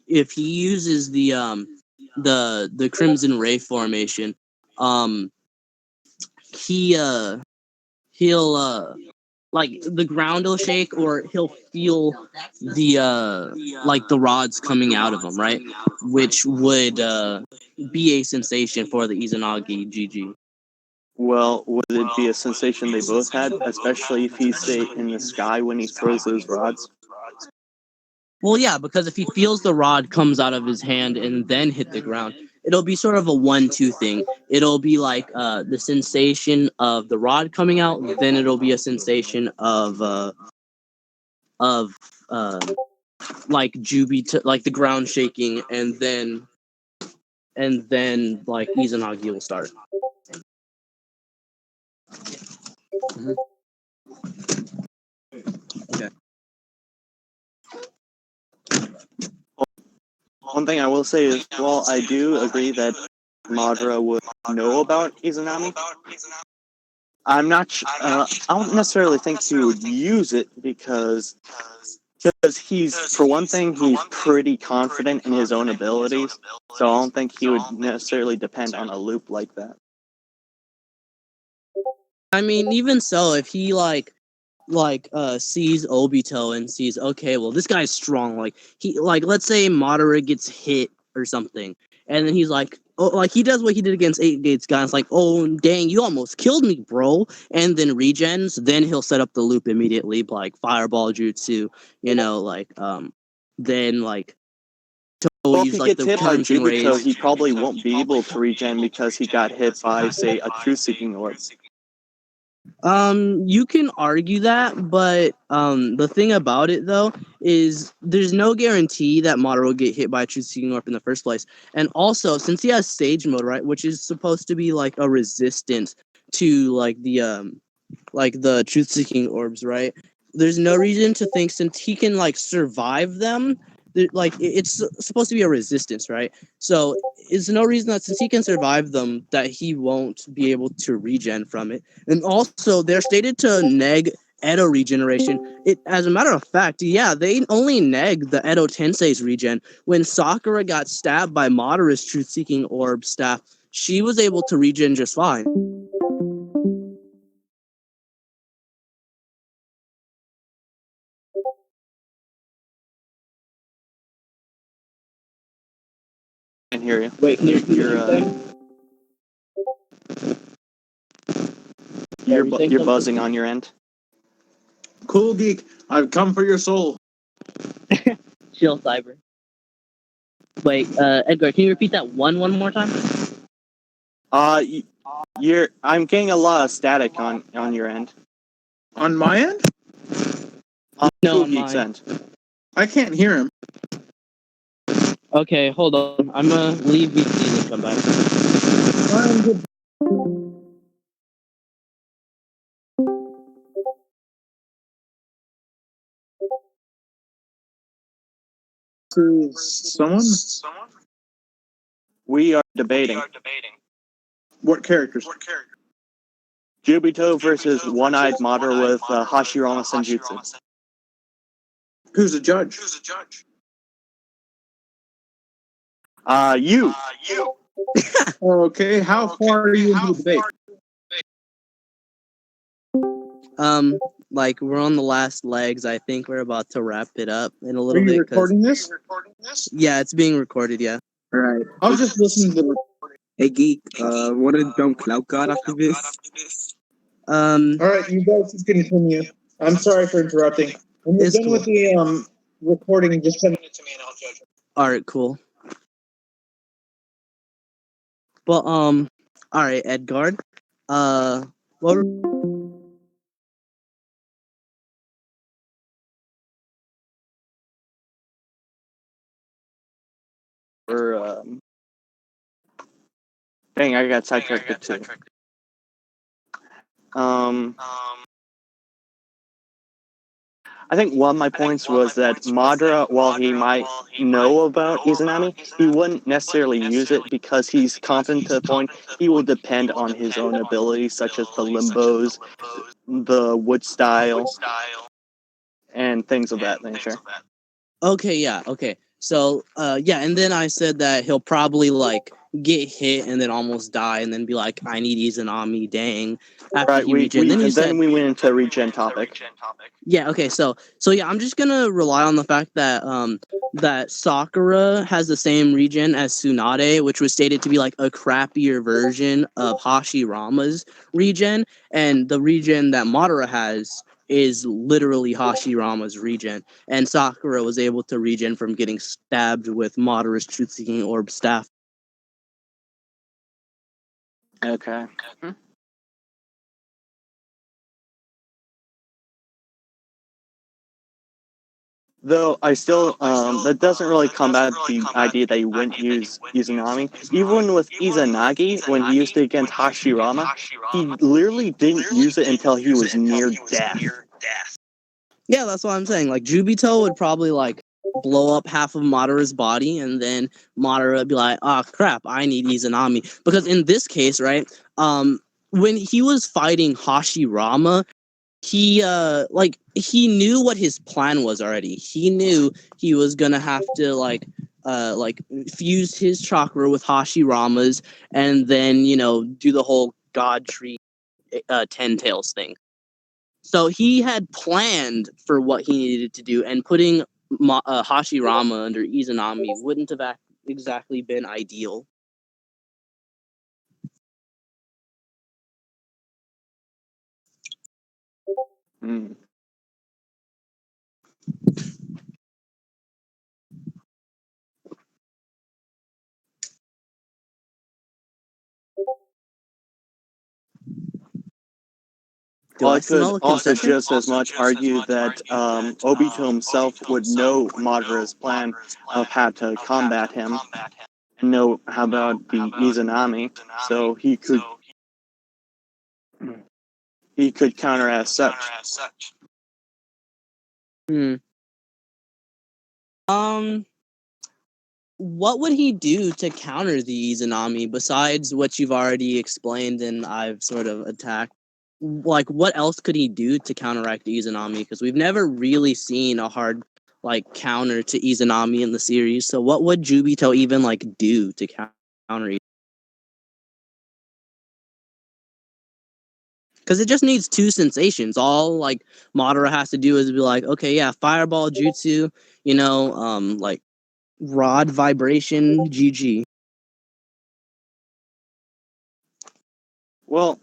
if he uses the Crimson Ray formation, um, he'll like the ground will shake, or he'll feel the rods coming out of him, right? Which would be a sensation for the Izanagi GG. Well, would it be a sensation they both had, especially if he's, say, in the sky when he throws those rods? Well, yeah, because if he feels the rod comes out of his hand and then hit the ground, it'll be sort of a 1-2 thing. It'll be like the sensation of the rod coming out, then it'll be a sensation of of uh, like Jubito, like the ground shaking, and then like Izanagi will start. Mm-hmm. Okay. One thing I will say is, while I do agree that Madara would know about Izanami, I'm not. I don't necessarily think he would use it because he's, for one thing, he's pretty confident in his own abilities. So I don't think he would necessarily depend on a loop like that. I mean, even so, if he sees Obito and sees, okay, well, this guy's strong. Like he, like, let's say Madara gets hit or something, and then he's like, oh, like he does what he did against Eight Gates guy. It's like, oh dang, you almost killed me, bro. And then regens. Then he'll set up the loop immediately, like Fireball Jutsu. Then like Well, if use he like gets the hit by Crimson Jubito, Rays. he probably won't be able to regen because he got hit by, say, a truth-seeking orb. You can argue that, but the thing about it though is there's no guarantee that Madara will get hit by a truth-seeking orb in the first place. And also, since he has Sage Mode, right, which is supposed to be like a resistance to like the truth-seeking orbs, right? There's no reason to think, since he can like survive them, it's supposed to be a resistance, right? So it's no reason that since he can survive them that he won't be able to regen from it. And also, they're stated to neg Edo regeneration. It, as a matter of fact, yeah, they only neg the Edo Tensei's regen. When Sakura got stabbed by Madara's truth-seeking orb staff, she was able to regen just fine. I can hear you. Wait, can you repeat You're buzzing on your end. Cool Geek, I've come for your soul. Chill, Cyber. Wait, Edgar, can you repeat that one more time? I'm getting a lot of static on your end. On my end? No, Cool on Geek's mine. end. I can't hear him. Okay, hold on. I'm gonna leave VC and come back. Someone? We are debating What characters? Jubito versus One-Eyed Madara with Hashirama Senjutsu. Who's the judge? You. Okay, how far are you into the debate? Like we're on the last legs. I think we're about to wrap it up in a Are little you bit. recording this? Yeah, it's being recorded. Yeah. Alright. I was just listening to the... Hey Geek, what a dumb clout god after this. Alright, you guys can continue. I'm sorry for interrupting. When you're It's done cool. with the recording, just send it to me and I'll judge it. All right, cool. Well, all right, Edgard. What? Or dang, I got sidetracked too. I think one of my points was that Madara, while he might know about Izanami, he wouldn't necessarily use it because he's confident to the point he will depend on his own abilities, such as the limbos, the wood style, and things of that nature. Okay, yeah, okay. So, yeah, and then I said that he'll probably like get hit and then almost die, and then be like, "I need Izanami, dang!" After Right, he regen. Then you said, we went into a regen topic. yeah, okay. So yeah, I'm just gonna rely on the fact that that Sakura has the same regen as Tsunade, which was stated to be like a crappier version of Hashirama's regen, and the regen that Madara has is literally Hashirama's regen, and Sakura was able to regen from getting stabbed with Madara's truth-seeking orb staff. Okay. Though I still, that doesn't really combat the idea that he wouldn't use Izanami. Even with Izanagi, when he used it against Hashirama, he literally didn't use it until he was near death. Yeah, that's what I'm saying. Like Jubito would probably like blow up half of Madara's body, and then Madara would be like, "Oh crap, I need Izanami." Because in this case, right, when he was fighting Hashirama, he he knew what his plan was already. He knew he was gonna have to like fuse his chakra with Hashirama's, and then do the whole God tree 10 tails thing. So he had planned for what he needed to do, and putting Hashirama under Izanami wouldn't have exactly been ideal. Mm. Do I I could smell a also concession? just as much argue that Obito himself would know Madara's plan of how to combat him, and know how about the Izanami, so he could counter as such. Hmm. What would he do to counter the Izanami besides what you've already explained and I've sort of attacked? Like, what else could he do to counteract Izanami? Because we've never really seen a hard like counter to Izanami in the series. So what would Jubito even like do to counter? Because it just needs two sensations. All like Madara has to do is be like, okay, yeah, fireball jutsu, like rod vibration, GG. Well,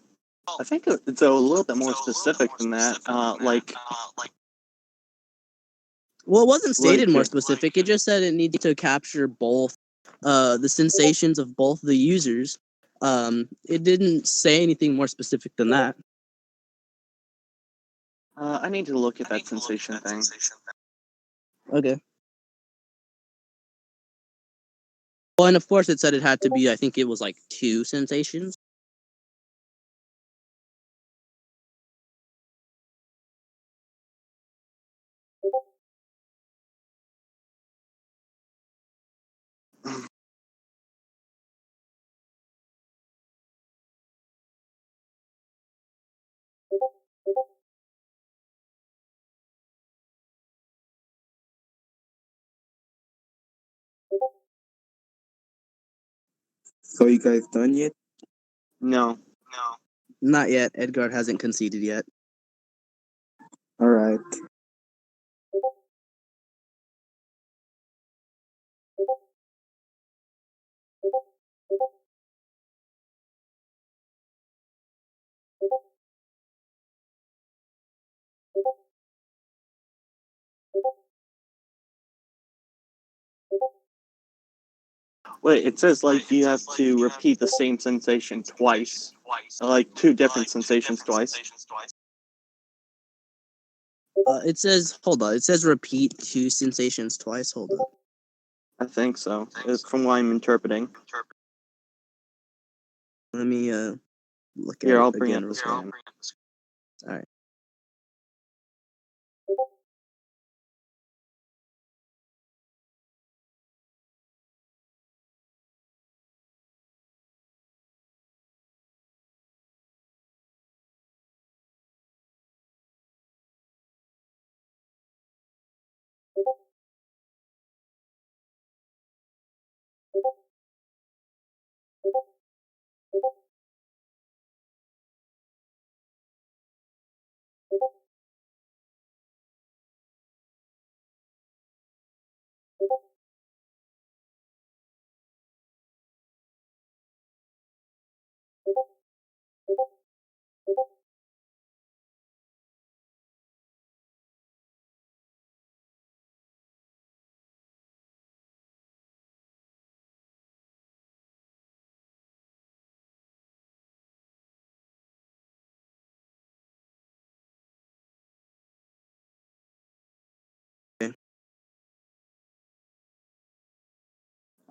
I think it's a little bit more specific than that. Well, it wasn't stated more Like, specific. It just said it needed to capture both the sensations of both the users. It didn't say anything more specific than that. I need to look at that sensation thing. Okay. Well, and of course it said it had to be, I think it was like two sensations. So you guys done yet? No. Not yet. Edgard hasn't conceded yet. All right. Wait, it says like you have to repeat the same sensation twice. Like two different sensations twice. It says, hold on. It says repeat two sensations twice. Hold on. I think so. From what I'm interpreting. Let me look at Here, it I'll bring again up real the quick. scan. All right.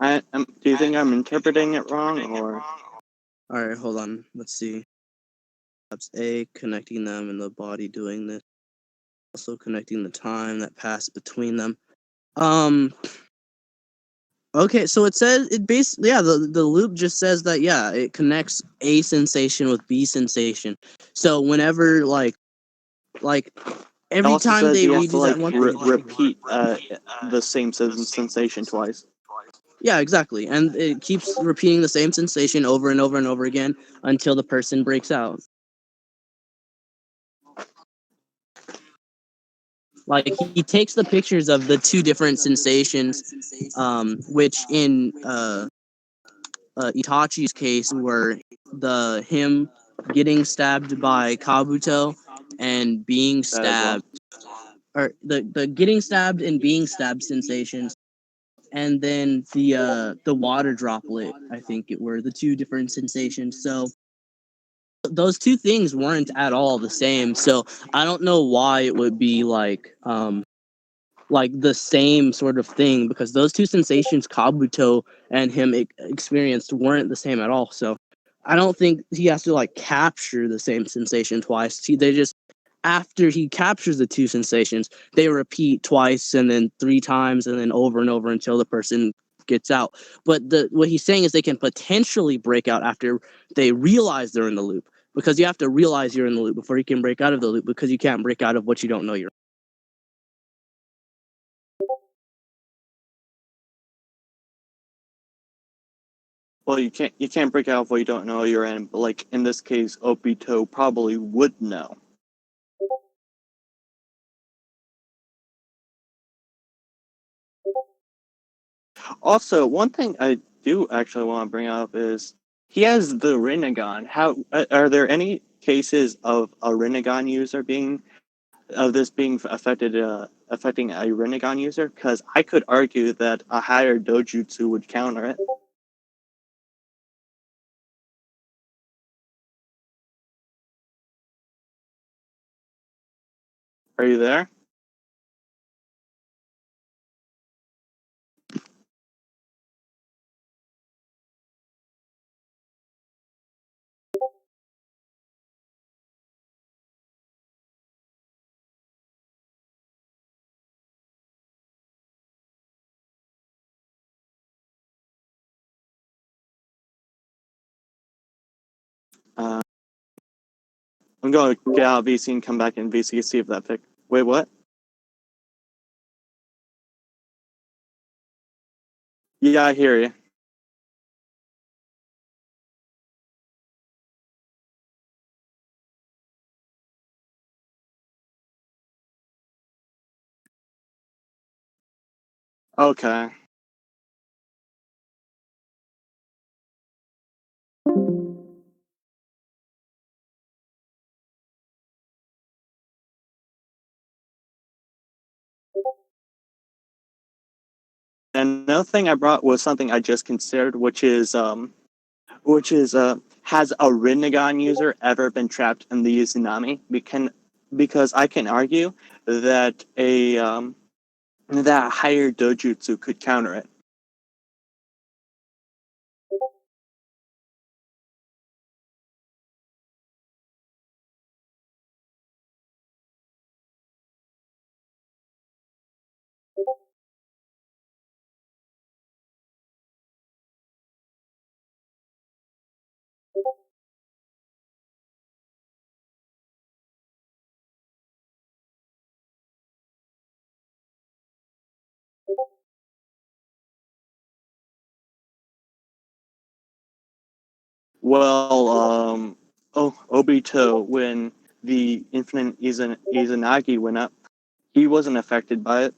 Do you think I'm interpreting it wrong, or? All right, hold on. Let's see. Steps A, connecting them and the body doing this. Also connecting the time that passed between them. Okay, so it says it basically the loop just says that it connects A sensation with B sensation. So whenever like It every also time says they you have to redo that like one thing, repeat the same sensation twice. yeah, exactly, and it keeps repeating the same sensation over and over and over again until the person breaks out. Like he takes the pictures of the two different sensations, which in Itachi's case were him getting stabbed by Kabuto and being That as well. stabbed, or the getting stabbed and being stabbed sensations, and then the water droplet. I think it were the two different sensations. So those two things weren't at all the same. So I don't know why it would be like the same sort of thing, because those two sensations Kabuto and him experienced weren't the same at all. So I don't think he has to like capture the same sensation twice. They just, after he captures the two sensations, they repeat twice and then three times and then over and over until the person gets out. But what he's saying is they can potentially break out after they realize they're in the loop, because you have to realize you're in the loop before you can break out of the loop, because you can't break out of what you don't know you're. Well, you can't break out of what you don't know you're in. But like in this case, Obito probably would know. Also, one thing I do actually want to bring up is he has the Rinnegan. How are there any cases of a Rinnegan user being this being affected affecting a Rinnegan user? Because I could argue that a higher dojutsu would counter it. Are you there? Uh, I'm going to get out of VC and come back in VC to see if that pick. Wait, what? Yeah, I hear you. Okay. And another thing I brought was something I just considered, which is has a Rinnegan user ever been trapped in the Izanami? Because I can argue that that higher dojutsu could counter it. Well, Obito, when the Infinite Izanagi went up, he wasn't affected by it.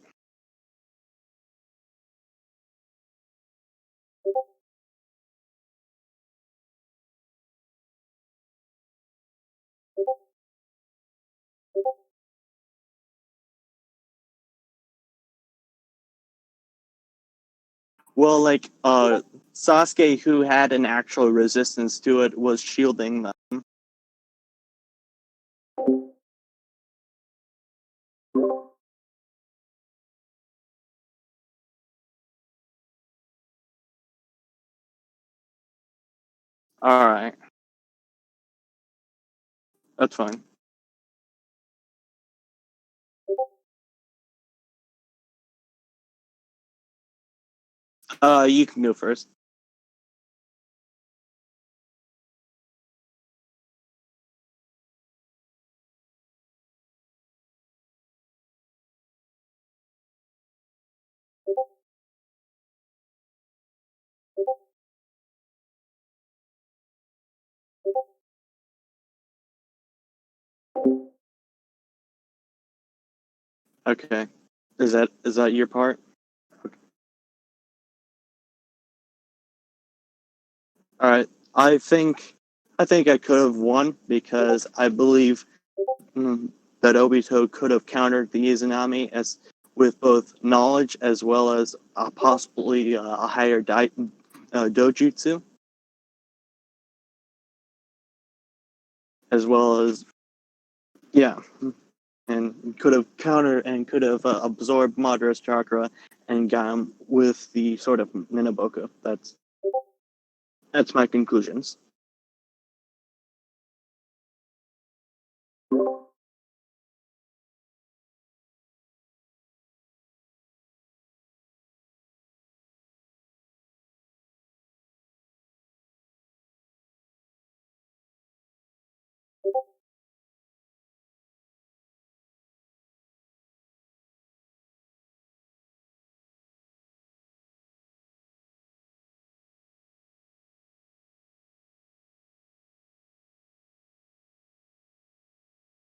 Well, like Sasuke, who had an actual resistance to it, was shielding them. Alright. That's fine. You can go first. Okay. Is that your part? Alright. I think I could have won because I believe that Obito could have countered the Izanami as with both knowledge as well as possibly a higher dojutsu, as well as yeah, and could have countered and could have absorbed Madara's chakra and got him with the sort of Minaboku. That's my conclusions.